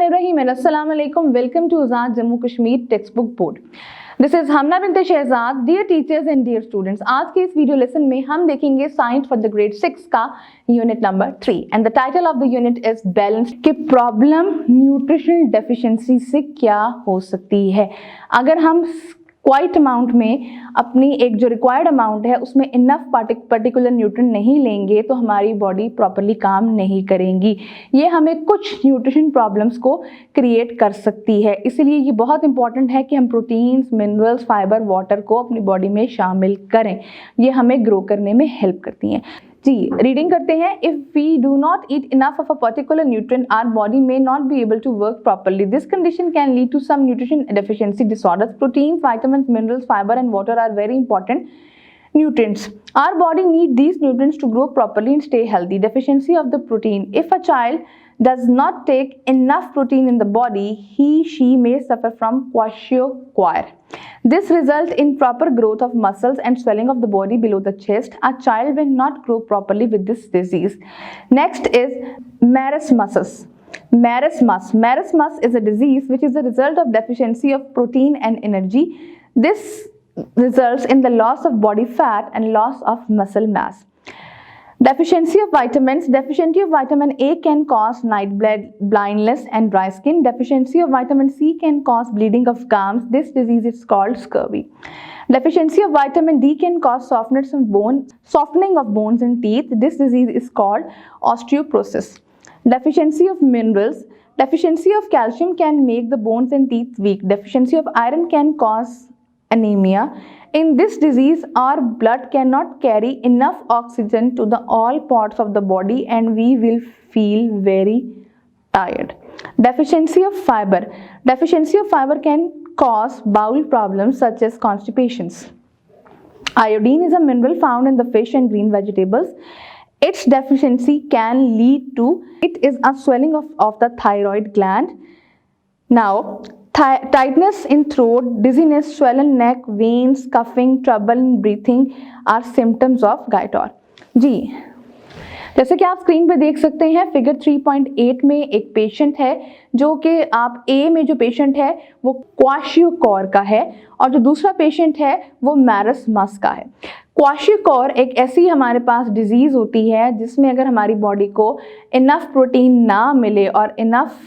बिस्मिल्लाहिर्रहमानिर्रहीम एंड अस्सलाम वालेकुम। Welcome to Azad Jammu Kashmir text book board. This is Hamna Binte Shahzad. Dear teachers and dear students, आज के इस वीडियो लेसन में हम देखेंगे साइंस फॉर द ग्रेड 6 का unit number 3 and the title of the unit is balance. कि प्रॉब्लम न्यूट्रिशनल डेफिशिएंसी से क्या हो सकती है। अगर हम क्वाइट अमाउंट में अपनी एक जो रिक्वायर्ड अमाउंट है उसमें इनफ पर्टिकुलर न्यूट्रिएंट नहीं लेंगे तो हमारी बॉडी प्रॉपरली काम नहीं करेंगी। ये हमें कुछ न्यूट्रिशन प्रॉब्लम्स को क्रिएट कर सकती है। इसलिए ये बहुत इंपॉर्टेंट है कि हम प्रोटीन्स, मिनरल्स, फाइबर, वाटर को अपनी बॉडी में शामिल करें। ये हमें ग्रो करने में हेल्प करती हैं। जी, रीडिंग करते हैं। If we do not eat enough of a particular nutrient, our body may not be able to work properly. This condition can lead to some nutrition deficiency disorders. Protein, vitamins, minerals, fiber and water are very important nutrients. Our body need these nutrients to grow properly and stay healthy. Deficiency of the protein. If a child does not take enough protein in the body, she may suffer from kwashiorkor. This results in proper growth of muscles and swelling of the body below the chest. A child will not grow properly with this disease. Next is marasmus. Marasmus is a disease which is the result of deficiency of protein and energy. This results in the loss of body fat and loss of muscle mass. Deficiency of vitamins. Deficiency of vitamin A can cause night blindness and dry skin. Deficiency of vitamin C can cause bleeding of gums. This disease is called scurvy. Deficiency of vitamin D can cause softening of bones and teeth. This disease is called osteoporosis. Deficiency of minerals. Deficiency of calcium can make the bones and teeth weak. Deficiency of iron can cause anemia. In this disease, our blood cannot carry enough oxygen to all parts of the body and we will feel very tired. Deficiency of fiber. Deficiency of fiber can cause bowel problems such as constipations. Iodine is a mineral found in the fish and green vegetables. Its deficiency can lead to a swelling of the thyroid gland. Now, tightness in throat, dizziness, swollen neck, veins, coughing, trouble in breathing are symptoms of goiter. जी, जैसे कि आप screen पे देख सकते हैं figure 3.8 में एक patient है जो कि आप ए में जो पेशेंट है वो क्वाशियोकोर का है और जो दूसरा पेशेंट है वो मैरसमस का है। क्वाशियोकोर एक ऐसी हमारे पास डिजीज़ होती है जिसमें अगर हमारी बॉडी को इनफ प्रोटीन ना मिले और इनफ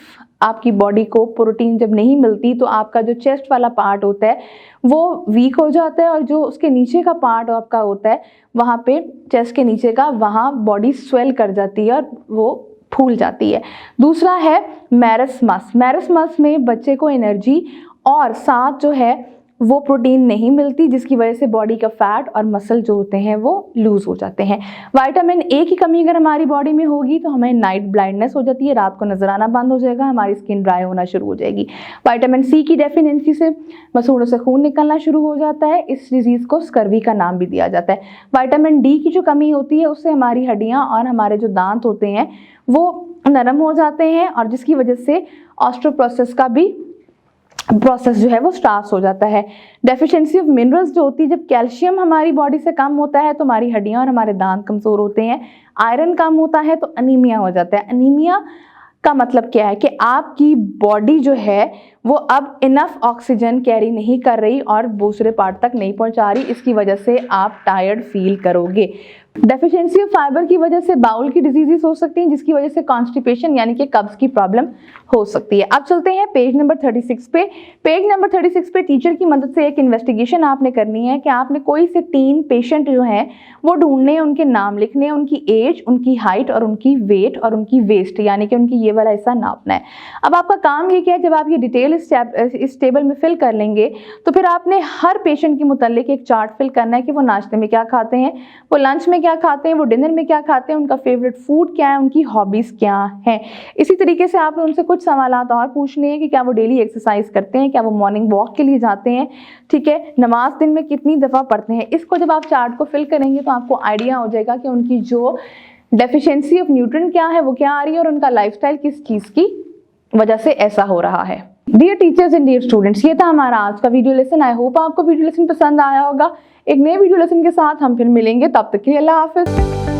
आपकी बॉडी को प्रोटीन जब नहीं मिलती तो आपका जो चेस्ट वाला पार्ट होता है वो वीक हो जाता है और जो उसके नीचे का पार्ट आपका होता है वहाँ पे चेस्ट के नीचे का वहाँ बॉडी स्वेल कर जाती है और वो फूल जाती है। दूसरा है मैरसमस। मैरसमस में बच्चे को एनर्जी और साथ जो है वो प्रोटीन नहीं मिलती जिसकी वजह से बॉडी का फैट और मसल जो होते हैं वो लूज हो जाते हैं। विटामिन ए की कमी अगर हमारी बॉडी में होगी तो हमें नाइट ब्लाइंडनेस हो जाती है, रात को नजर आना बंद हो जाएगा, हमारी स्किन ड्राई होना शुरू हो जाएगी। विटामिन सी की डेफिशिएंसी से मसूड़ों से खून निकलना शुरू हो जाता है। इस डिजीज को स्कर्वी का नाम भी दिया जाता है। विटामिन डी की जो कमी होती है उससे हमारी हड्डियां और हमारे जो दांत होते हैं वो नरम हो जाते हैं और जिसकी वजह से ऑस्टियोपोरोसिस का भी प्रोसेस जो है वो स्टार्ट हो जाता है। डेफिशिएंसी ऑफ मिनरल्स जो होती है, जब कैल्शियम हमारी बॉडी से कम होता है तो हमारी हड्डियां और हमारे दांत कमज़ोर होते हैं। आयरन कम होता है तो अनीमिया हो जाता है। अनीमिया का मतलब क्या है कि आपकी बॉडी जो है वो अब इनफ ऑक्सीजन कैरी नहीं कर रही और दूसरे पार्ट तक नहीं पहुंचा रही। इसकी वजह से आप टायर्ड फील करोगे। डेफिशिएंसी ऑफ फाइबर की वजह से बाउल की डिजीजेस हो सकती हैं जिसकी वजह से कॉन्स्टिपेशन यानी कि कब्ज की प्रॉब्लम हो सकती है। अब चलते हैं पेज नंबर 36 पे। पेज नंबर 36 पे टीचर की मदद से एक इन्वेस्टिगेशन आपने करनी है कि आपने कोई से 3 पेशेंट जो हैं वो ढूंढने हैं, उनके नाम लिखने हैं, उनकी एज, उनकी हाइट और उनकी वेट और उनकी वेस्ट यानी कि उनकी ये वाला हिस्सा नापना है। अब आपका काम ये क्या है, जब आप ये डिटेल इस टेबल में फिल कर लेंगे तो फिर आपने हर पेशेंट के मुतालिक एक चार्ट फिल करना है कि वो नाश्ते में क्या खाते हैं, वो लंच में क्या खाते हैं, वो डिनर में क्या खाते हैं, उनका फेवरेट फूड क्या है, उनकी हॉबीज क्या हैं। इसी तरीके से आपने उनसे कुछ सवालात और पूछने हैं कि क्या वो डेली एक्सरसाइज करते हैं, क्या वो मॉर्निंग वॉक के लिए जाते हैं, ठीक है, नमाज दिन में कितनी दफ़ा पढ़ते हैं। इसको जब आप चार्ट को फिल करेंगे तो आपको आइडिया हो जाएगा कि उनकी जो डेफिशिएंसी ऑफ न्यूट्रिएंट क्या है वो क्या आ रही है और उनका लाइफस्टाइल किस चीज़ की वजह से ऐसा हो रहा है। Dear teachers and dear students, ये था हमारा आज का वीडियो लेसन। आई होप आपको वीडियो लेसन पसंद आया होगा। एक नए वीडियो लेसन के साथ हम फिर मिलेंगे, तब तक के लिए अल्लाह हाफिज।